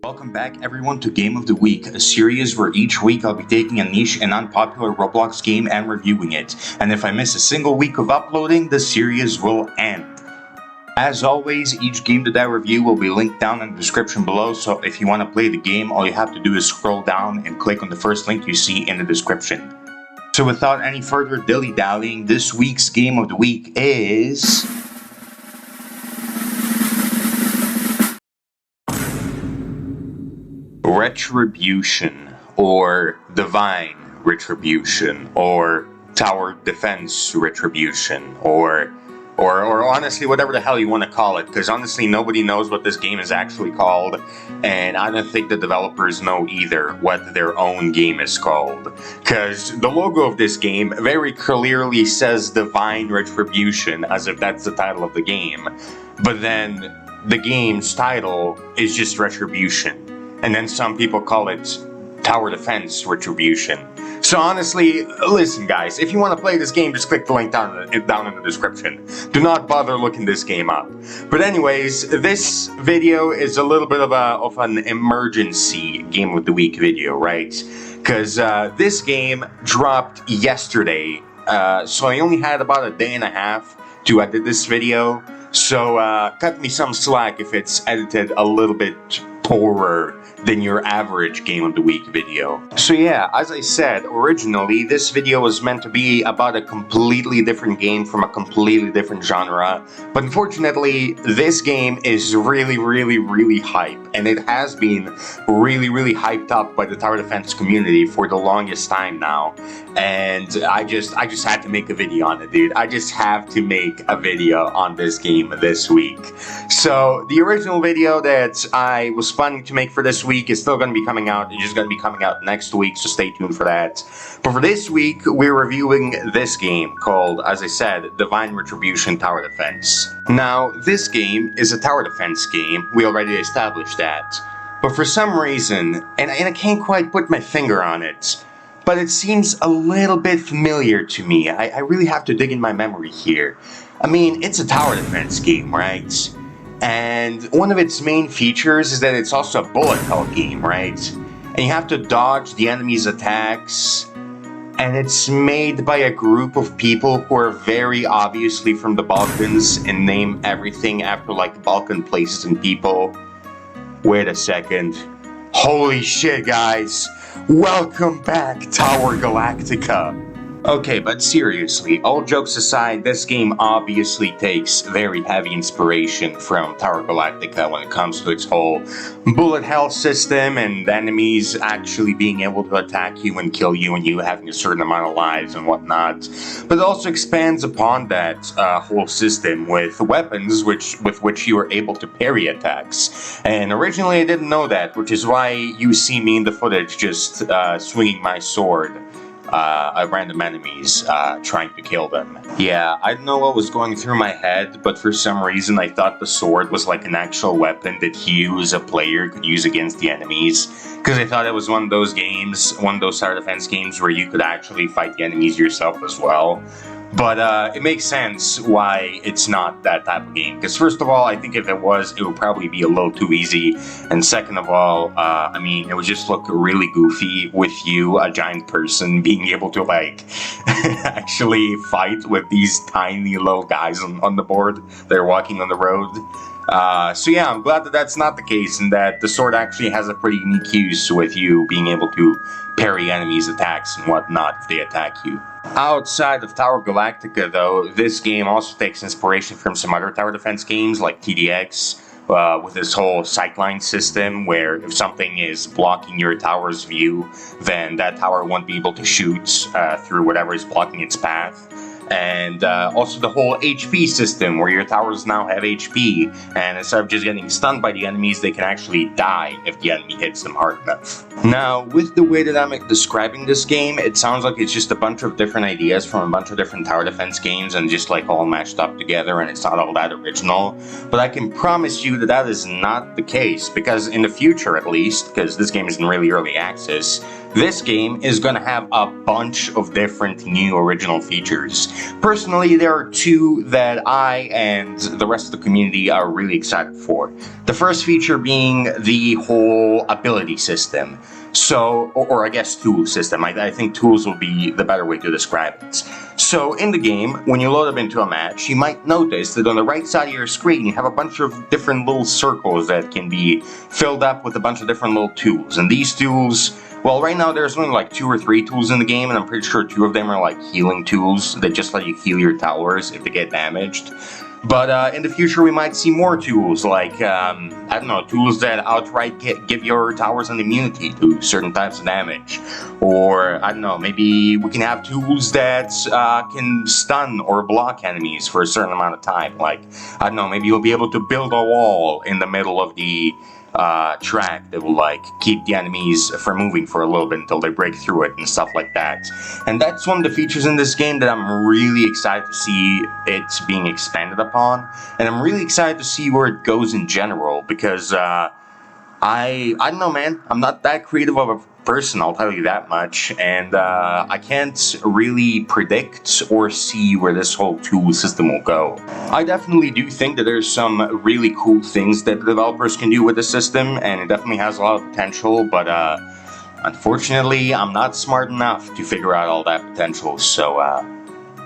Welcome back everyone to Game of the Week, a series where each week I'll be taking a niche and unpopular Roblox game and reviewing it. And if I miss a single week of uploading, the series will end. As always, each game that I review will be linked down in the description below, so if you want to play the game, all you have to do is scroll down and click on the first link you see in the description. So without any further dilly-dallying, this week's Game of the Week is... Retribution, or Divine Retribution, or Tower Defense Retribution, or honestly whatever the hell you want to call it, because honestly nobody knows what this game is actually called, and I don't think the developers know either what their own game is called, because the logo of this game very clearly says Divine Retribution, as if that's the title of the game, but then the game's title is just Retribution. And then some people call it Tower Defense Retribution. So honestly, listen guys, if you want to play this game, just click the link down in the description. Do not bother looking this game up. But anyways, this video is a little bit of an emergency Game of the Week video, right? Because this game dropped yesterday, so I only had about a day and a half to edit this video. So cut me some slack if it's edited a little bit poorer than your average Game of the Week video. So yeah, as I said, originally this video was meant to be about a completely different game from a completely different genre, but unfortunately this game is really hype, and it has been really hyped up by the tower defense community for the longest time now, and I just had to make a video on it, dude. I just have to make a video on this game this week. So the original video that I was planning to make for this week is still going to be coming out. It's just going to be coming out next week, so stay tuned for that. But for this week, we're reviewing this game called, as I said, Divine Retribution Tower Defense. Now, this game is a tower defense game. We already established that. But for some reason, and I can't quite put my finger on it, but it seems a little bit familiar to me. I really have to dig in my memory here. I mean, it's a tower defense game, right? And one of its main features is that it's also a bullet hell game, right? And you have to dodge the enemy's attacks. And it's made by a group of people who are very obviously from the Balkans and name everything after like Balkan places and people. Wait a second. Holy shit, guys. Welcome back, Tower Galactica. Okay, but seriously, all jokes aside, this game obviously takes very heavy inspiration from Tower Galactica when it comes to its whole bullet hell system and enemies actually being able to attack you and kill you and you having a certain amount of lives and whatnot. But it also expands upon that whole system with weapons with which you are able to parry attacks. And originally I didn't know that, which is why you see me in the footage just swinging my sword at random enemies, trying to kill them. Yeah, I don't know what was going through my head, but for some reason I thought the sword was like an actual weapon that you as a player could use against the enemies, because I thought it was one of those games, one of those tower defense games where you could actually fight the enemies yourself as well. But it makes sense why it's not that type of game, because first of all, I think if it was, it would probably be a little too easy, and second of all, I mean, it would just look really goofy with you, a giant person, being able to like actually fight with these tiny little guys on the board. They're walking on the road. So yeah, I'm glad that that's not the case, and that the sword actually has a pretty unique use with you being able to parry enemies' attacks and whatnot if they attack you. Outside of Tower Galactica, though, this game also takes inspiration from some other tower defense games like TDX, with this whole sightline system where if something is blocking your tower's view, then that tower won't be able to shoot through whatever is blocking its path. And also the whole HP system, where your towers now have HP, and instead of just getting stunned by the enemies, they can actually die if the enemy hits them hard enough. Now, with the way that I'm describing this game, it sounds like it's just a bunch of different ideas from a bunch of different tower defense games and just like all mashed up together, and it's not all that original. But I can promise you that that is not the case, because in the future at least, because this game is in really early access, this game is gonna have a bunch of different new original features. Personally, there are two that I and the rest of the community are really excited for. The first feature being the whole ability system. So, or I guess tool system. I think tools will be the better way to describe it. So in the game, when you load up into a match, you might notice that on the right side of your screen, you have a bunch of different little circles that can be filled up with a bunch of different little tools. And these tools, well, right now there's only like 2 or 3 tools in the game, and I'm pretty sure 2 of them are like healing tools that just let you heal your towers if they get damaged. But in the future, we might see more tools, like, I don't know, tools that outright give your towers an immunity to certain types of damage. Or, I don't know, maybe we can have tools that can stun or block enemies for a certain amount of time. Like, I don't know, maybe you'll be able to build a wall in the middle of the track that will like keep the enemies from moving for a little bit until they break through it and stuff like that. And that's one of the features in this game that I'm really excited to see it being expanded upon, and I'm really excited to see where it goes in general, because I don't know, man. I'm not that creative of a person, I'll tell you that much, and I can't really predict or see where this whole tool system will go. I definitely do think that there's some really cool things that the developers can do with the system, and it definitely has a lot of potential, but unfortunately, I'm not smart enough to figure out all that potential, so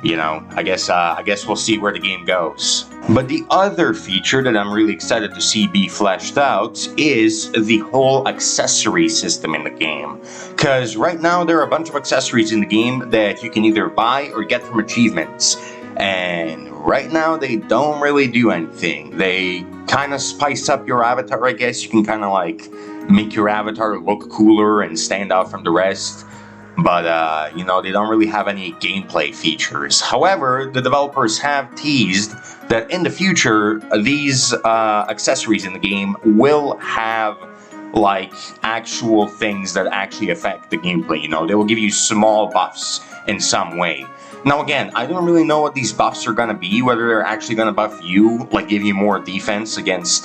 you know, I guess we'll see where the game goes. But the other feature that I'm really excited to see be fleshed out is the whole accessory system in the game. Because right now there are a bunch of accessories in the game that you can either buy or get from achievements. And right now they don't really do anything. They kind of spice up your avatar, I guess. You can kind of like make your avatar look cooler and stand out from the rest. But, you know, they don't really have any gameplay features. However, the developers have teased that in the future, these accessories in the game will have, like, actual things that actually affect the gameplay, you know? They will give you small buffs in some way. Now, again, I don't really know what these buffs are gonna be, whether they're actually gonna buff you, like, give you more defense against,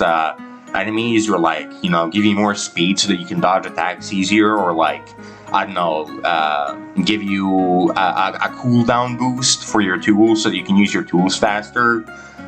enemies, or, like, you know, give you more speed so that you can dodge attacks easier, or, like, I don't know, give you a cooldown boost for your tools so that you can use your tools faster.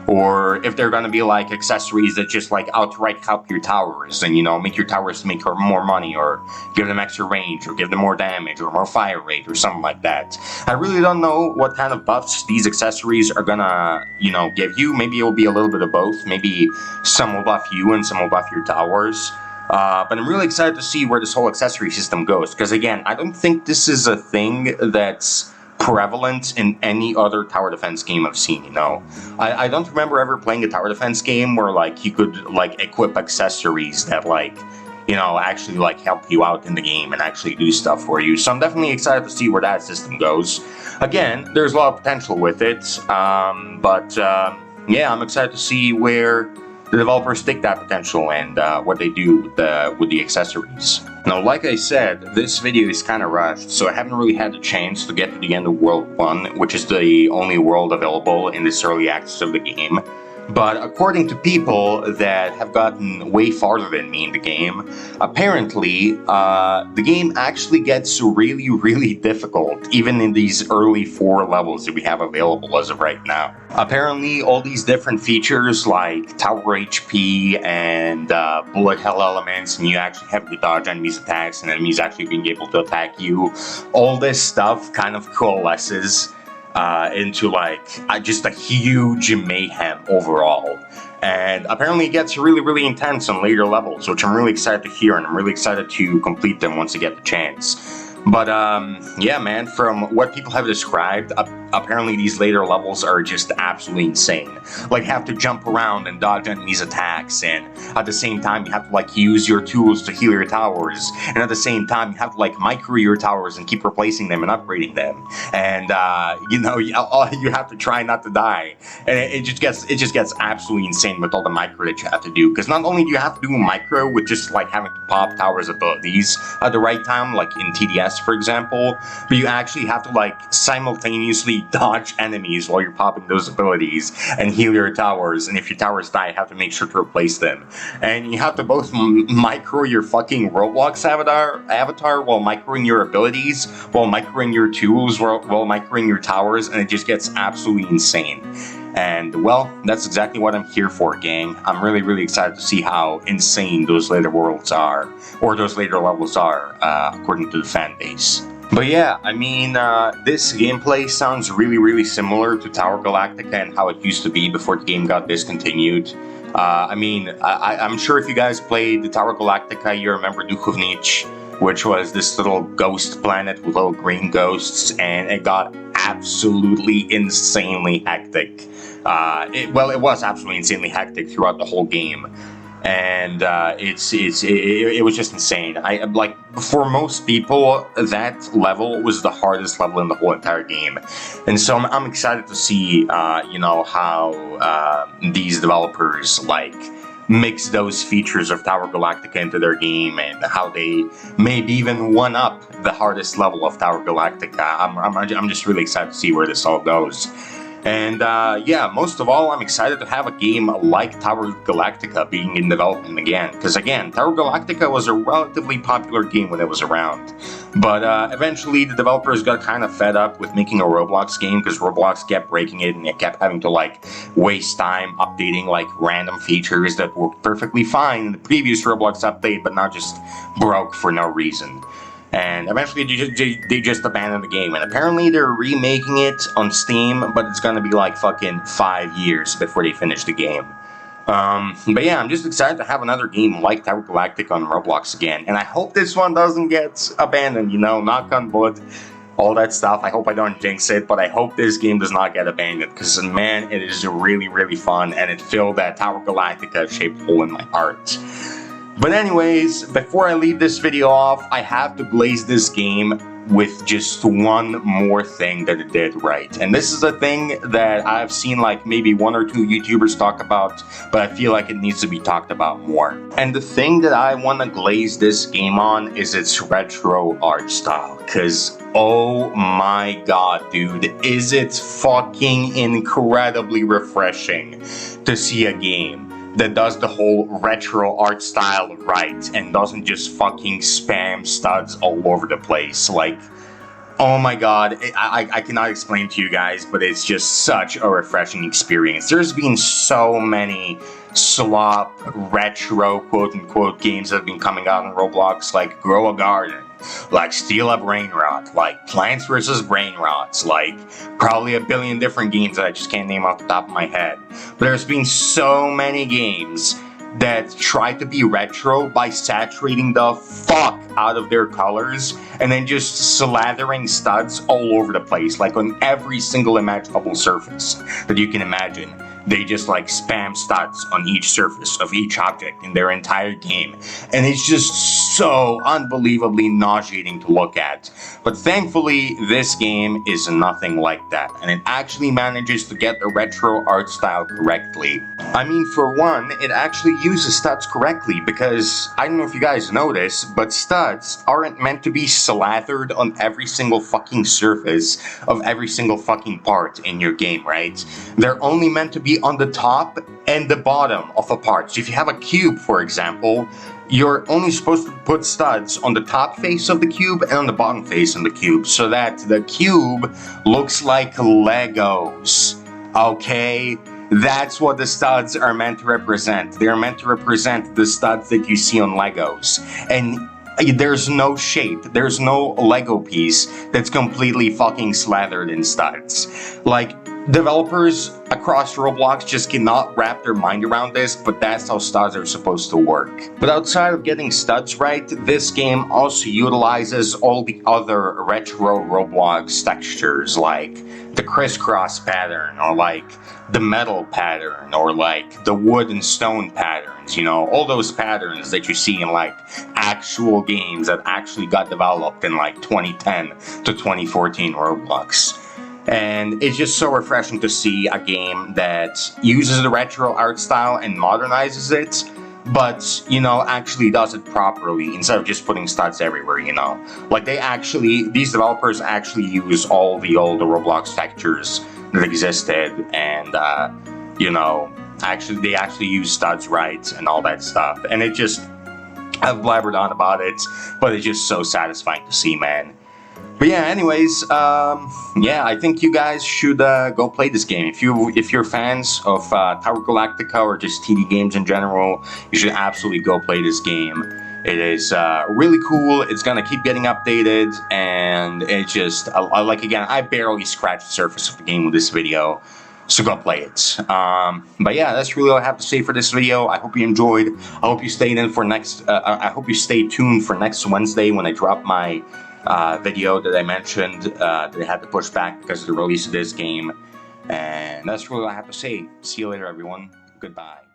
Or if they're gonna be like accessories that just like outright help your towers and, you know, make your towers make more money, or give them extra range, or give them more damage, or more fire rate, or something like that. I really don't know what kind of buffs these accessories are gonna, you know, give you. Maybe it'll be a little bit of both. Maybe some will buff you and some will buff your towers. But I'm really excited to see where this whole accessory system goes, because again, I don't think this is a thing that's prevalent in any other tower defense game I've seen, you know. I don't remember ever playing a tower defense game where, like, you could, like, equip accessories that, like, you know, actually, like, help you out in the game and actually do stuff for you. So I'm definitely excited to see where that system goes. Again, there's a lot of potential with it, yeah, I'm excited to see where the developers take that potential and what they do with the accessories. Now, like I said, this video is kind of rushed, so I haven't really had the chance to get to the end of World 1, which is the only world available in this early access of the game. But according to people that have gotten way farther than me in the game, apparently the game actually gets really, really difficult, even in these early 4 levels that we have available as of right now. Apparently, all these different features like tower HP and bullet hell elements, and you actually have to dodge enemies' attacks and enemies actually being able to attack you, all this stuff kind of coalesces into like just a huge mayhem overall. And apparently it gets really, really intense on later levels, which I'm really excited to hear, and I'm really excited to complete them once I get the chance. But yeah, man, from what people have described, apparently these later levels are just absolutely insane. Like, have to jump around and dodge enemies' attacks, and at the same time you have to like use your tools to heal your towers, and at the same time you have to like micro your towers and keep replacing them and upgrading them, and you know, you have to try not to die, and it just gets absolutely insane with all the micro that you have to do. Because not only do you have to do micro with just like having to pop towers abilities at the right time, like in TDS chest, for example, but you actually have to like simultaneously dodge enemies while you're popping those abilities and heal your towers, and if your towers die, you have to make sure to replace them. And you have to both micro your fucking Roblox avatar while microing your abilities, while microing your tools, while microing your towers, and it just gets absolutely insane. And, well, that's exactly what I'm here for, gang. I'm really, really excited to see how insane those later worlds are, or those later levels are, according to the fan base. But yeah, I mean, this gameplay sounds really, really similar to Tower Galactica and how it used to be before the game got discontinued. I'm sure if you guys played the Tower Galactica, you remember Duchovnich, which was this little ghost planet with little green ghosts, and it got absolutely insanely hectic. It was absolutely insanely hectic throughout the whole game, and it was just insane. For most people, that level was the hardest level in the whole entire game, and so I'm excited to see how these developers mix those features of Tower Galactica into their game, and how they maybe even one up the hardest level of Tower Galactica. I'm just really excited to see where this all goes. And yeah, most of all, I'm excited to have a game like Tower Galactica being in development again. Because again, Tower Galactica was a relatively popular game when it was around. But eventually the developers got kind of fed up with making a Roblox game, because Roblox kept breaking it and it kept having to waste time updating random features that worked perfectly fine in the previous Roblox update, but now just broke for no reason. And eventually they just abandoned the game, and apparently they're remaking it on Steam, but it's gonna be fucking 5 years before they finish the game. But yeah, I'm just excited to have another game like Tower Galactica on Roblox again, and I hope this one doesn't get abandoned, knock on wood, all that stuff. I hope I don't jinx it, but I hope this game does not get abandoned, because man, it is really, really fun, and it filled that Tower Galactica-shaped hole in my heart. But anyways, before I leave this video off, I have to glaze this game with just one more thing that it did right. And this is a thing that I've seen maybe 1 or 2 YouTubers talk about, but I feel like it needs to be talked about more. And the thing that I want to glaze this game on is its retro art style. Because, oh my god, dude, is it fucking incredibly refreshing to see a game that does the whole retro art style right and doesn't just fucking spam studs all over the place. Oh my god, I cannot explain to you guys, but it's just such a refreshing experience. There's been so many slop, retro, quote-unquote, games that have been coming out on Roblox, like Grow a Garden, like Steal a Brain Rot, like Plants vs. Brain Rots, probably a billion different games that I just can't name off the top of my head. But there's been so many games that try to be retro by saturating the fuck out of their colors and then just slathering studs all over the place, on every single imaginable surface that you can imagine. They just spam studs on each surface of each object in their entire game, and it's just so unbelievably nauseating to look at. But thankfully, this game is nothing like that, and it actually manages to get the retro art style correctly. I mean, for one, it actually uses studs correctly, because I don't know if you guys know this, but studs aren't meant to be slathered on every single fucking surface of every single fucking part in your game, right? They're only meant to be on the top and the bottom of a part. So if you have a cube, for example, you're only supposed to put studs on the top face of the cube and on the bottom face of the cube, so that the cube looks like Legos, okay? That's what the studs are meant to represent. They're meant to represent the studs that you see on Legos. And there's no shape, there's no Lego piece that's completely fucking slathered in studs. Developers across Roblox just cannot wrap their mind around this, but that's how studs are supposed to work. But outside of getting studs right, this game also utilizes all the other retro Roblox textures, like the crisscross pattern, or the metal pattern, or the wood and stone patterns, all those patterns that you see in actual games that actually got developed in 2010 to 2014 Roblox. And it's just so refreshing to see a game that uses the retro art style and modernizes it, but you know, actually does it properly instead of just putting studs everywhere. You know, like these developers actually use all the old Roblox textures that existed, and you know, they actually use studs right and all that stuff. And it just, I've blabbered on about it, but it's just so satisfying to see, man. But yeah, anyways, yeah, I think you guys should go play this game. If you're fans of Tower Galactica or just TD games in general, you should absolutely go play this game. It is really cool. It's gonna keep getting updated, and it just like, again, I barely scratched the surface of the game with this video. So go play it. But yeah, that's really all I have to say for this video. I hope you enjoyed. I hope you stayed in for next. I hope you stay tuned for next Wednesday when I drop my video that I mentioned that I had to push back because of the release of this game. And that's really all I have to say. See you later, everyone. Goodbye.